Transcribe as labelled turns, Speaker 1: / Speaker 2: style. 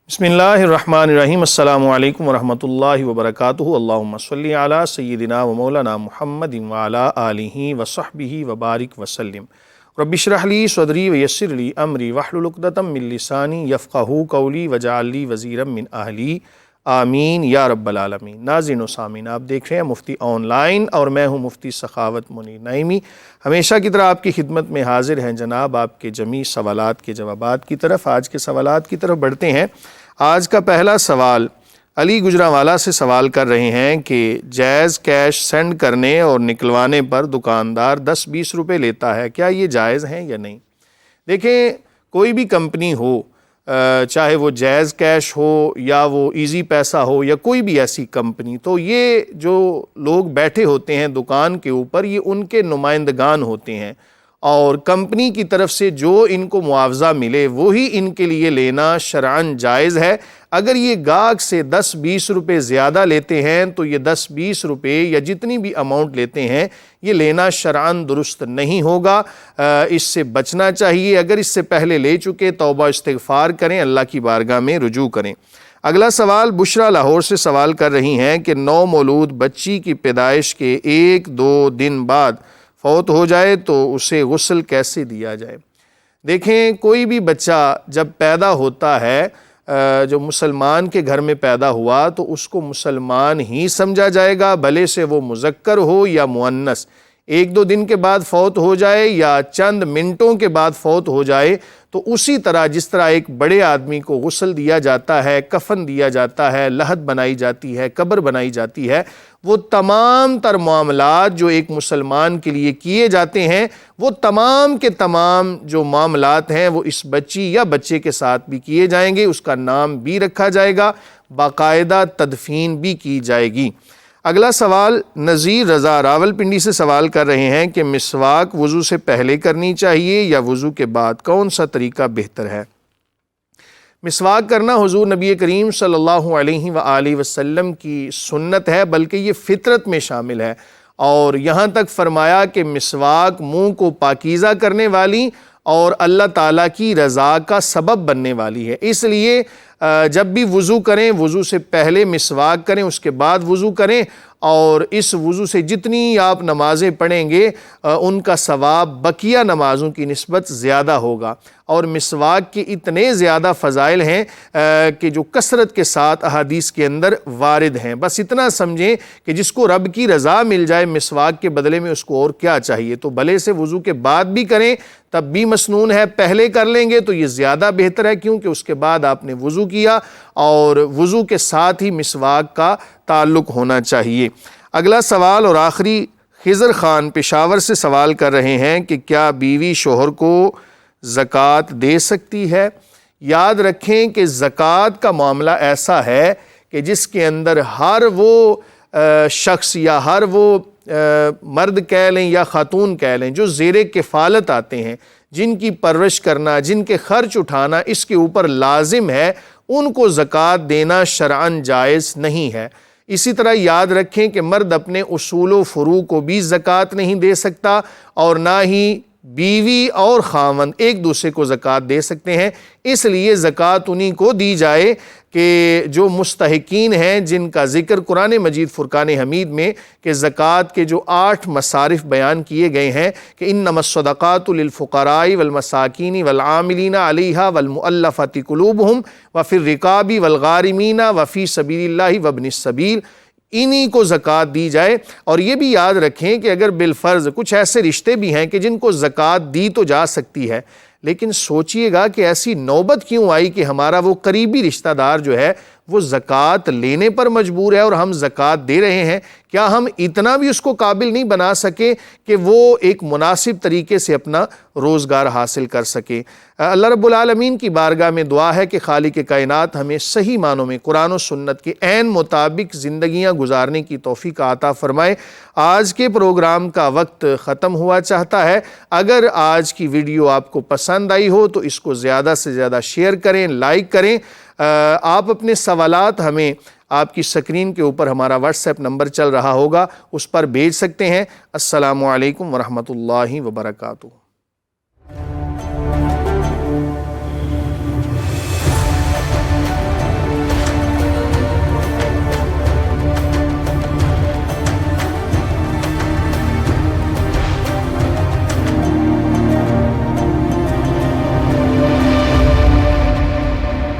Speaker 1: بسم اللہ الرحمن الرحیم السلام علیکم ورحمۃ اللہ وبرکاتہ اللہم صلی علی سیدنا و مولانا محمد وعلی آلہ وصحبہ وبارک وسلم رب اشرح لی صدری ویسر لی امری واحلل عقدۃ من لسانی یفقہوا قولی واجعل لی وزیرا من اہلی آمین یا رب العالمین۔ ناظرین و سامعین، آپ دیکھ رہے ہیں مفتی آن لائن اور میں ہوں مفتی سخاوت منیر نعیمی۔ ہمیشہ کی طرح آپ کی خدمت میں حاضر ہیں جناب آپ کے جمیع سوالات کے جوابات کی طرف۔ آج کے سوالات کی طرف بڑھتے ہیں۔ آج کا پہلا سوال علی گجرانوالہ سے سوال کر رہے ہیں کہ جائز کیش سینڈ کرنے اور نکلوانے پر دکاندار 10-20 روپے لیتا ہے، کیا یہ جائز ہیں یا نہیں؟ دیکھیں، کوئی بھی کمپنی ہو، چاہے وہ جائز کیش ہو یا وہ ایزی پیسہ ہو یا کوئی بھی ایسی کمپنی، تو یہ جو لوگ بیٹھے ہوتے ہیں دکان کے اوپر، یہ ان کے نمائندگان ہوتے ہیں اور کمپنی کی طرف سے جو ان کو معاوضہ ملے وہی ان کے لیے لینا شرعاً جائز ہے۔ اگر یہ گاہک سے 10-20 روپے زیادہ لیتے ہیں تو یہ 10-20 روپے یا جتنی بھی اماؤنٹ لیتے ہیں یہ لینا شرعاً درست نہیں ہوگا، اس سے بچنا چاہیے۔ اگر اس سے پہلے لے چکے توبہ استغفار کریں، اللہ کی بارگاہ میں رجوع کریں۔ اگلا سوال بشرا لاہور سے سوال کر رہی ہیں کہ نو مولود بچی کی پیدائش کے 1-2 دن بعد فوت ہو جائے تو اسے غسل کیسے دیا جائے؟ دیکھیں، کوئی بھی بچہ جب پیدا ہوتا ہے، جو مسلمان کے گھر میں پیدا ہوا تو اس کو مسلمان ہی سمجھا جائے گا، بھلے سے وہ مذکر ہو یا مؤنث۔ 1-2 دن کے بعد فوت ہو جائے یا چند منٹوں کے بعد فوت ہو جائے تو اسی طرح جس طرح ایک بڑے آدمی کو غسل دیا جاتا ہے، کفن دیا جاتا ہے، لحد بنائی جاتی ہے، قبر بنائی جاتی ہے، وہ تمام تر معاملات جو ایک مسلمان کے لیے کیے جاتے ہیں، وہ تمام کے تمام جو معاملات ہیں وہ اس بچی یا بچے کے ساتھ بھی کیے جائیں گے، اس کا نام بھی رکھا جائے گا، باقاعدہ تدفین بھی کی جائے گی۔ اگلا سوال نذیر رضا راولپنڈی سے سوال کر رہے ہیں کہ مسواک وضو سے پہلے کرنی چاہیے یا وضو کے بعد، کون سا طریقہ بہتر ہے؟ مسواک کرنا حضور نبی کریم صلی اللہ علیہ وآلہ وسلم کی سنت ہے، بلکہ یہ فطرت میں شامل ہے، اور یہاں تک فرمایا کہ مسواک منہ کو پاکیزہ کرنے والی اور اللہ تعالیٰ کی رضا کا سبب بننے والی ہے۔ اس لیے جب بھی وضو کریں، وضو سے پہلے مسواک کریں، اس کے بعد وضو کریں، اور اس وضو سے جتنی آپ نمازیں پڑھیں گے ان کا ثواب بقیہ نمازوں کی نسبت زیادہ ہوگا۔ اور مسواک کے اتنے زیادہ فضائل ہیں کہ جو کثرت کے ساتھ احادیث کے اندر وارد ہیں۔ بس اتنا سمجھیں کہ جس کو رب کی رضا مل جائے مسواک کے بدلے میں اس کو اور کیا چاہیے، تو بھلے سے وضو کے بعد بھی کریں تب بھی مسنون ہے، پہلے کر لیں گے تو یہ زیادہ بہتر ہے، کیونکہ اس کے بعد آپ نے وضو کیا اور وضو کے ساتھ ہی مسواک کا تعلق ہونا چاہیے۔ اگلا سوال اور آخری خضر خان پشاور سے سوال کر رہے ہیں کہ کیا بیوی شوہر کو زکوٰۃ دے سکتی ہے؟ یاد رکھیں کہ زکوٰۃ کا معاملہ ایسا ہے کہ جس کے اندر ہر وہ شخص یا ہر وہ مرد کہہ لیں یا خاتون کہہ لیں جو زیر کفالت آتے ہیں، جن کی پرورش کرنا، جن کے خرچ اٹھانا اس کے اوپر لازم ہے، ان کو زکوٰۃ دینا شرعاً جائز نہیں ہے۔ اسی طرح یاد رکھیں کہ مرد اپنے اصول و فروع کو بھی زکوٰۃ نہیں دے سکتا، اور نہ ہی بیوی اور خاوند ایک دوسرے کو زکوٰۃ دے سکتے ہیں۔ اس لیے زکوٰۃ انہی کو دی جائے کہ جو مستحقین ہیں، جن کا ذکر قرآن مجید فرقان حمید میں کہ زکوٰۃ کے جو 8 مصارف بیان کیے گئے ہیں کہ انما الصدقات للفقراء والمساکین والعاملین علیہا والمؤلفۃ قلوبہم وفی الرقاب والغارمین وفی سبیل اللہ وابن السبیل، انہی کو زکوٰۃ دی جائے۔ اور یہ بھی یاد رکھیں کہ اگر بالفرض کچھ ایسے رشتے بھی ہیں کہ جن کو زکوٰۃ دی تو جا سکتی ہے، لیکن سوچئے گا کہ ایسی نوبت کیوں آئی کہ ہمارا وہ قریبی رشتہ دار جو ہے وہ زکوٰۃ لینے پر مجبور ہے اور ہم زکوٰۃ دے رہے ہیں، کیا ہم اتنا بھی اس کو قابل نہیں بنا سکے کہ وہ ایک مناسب طریقے سے اپنا روزگار حاصل کر سکے؟ اللہ رب العالمین کی بارگاہ میں دعا ہے کہ خالق کائنات ہمیں صحیح معنوں میں قرآن و سنت کے عین مطابق زندگیاں گزارنے کی توفیق عطا فرمائے۔ آج کے پروگرام کا وقت ختم ہوا چاہتا ہے۔ اگر آج کی ویڈیو آپ کو پسند آئی ہو تو اس کو زیادہ سے زیادہ شیئر کریں، لائک کریں۔ آپ اپنے سوالات ہمیں آپ کی سکرین کے اوپر ہمارا واٹس ایپ نمبر چل رہا ہوگا، اس پر بھیج سکتے ہیں۔ السلام علیکم ورحمۃ اللہ وبرکاتہ۔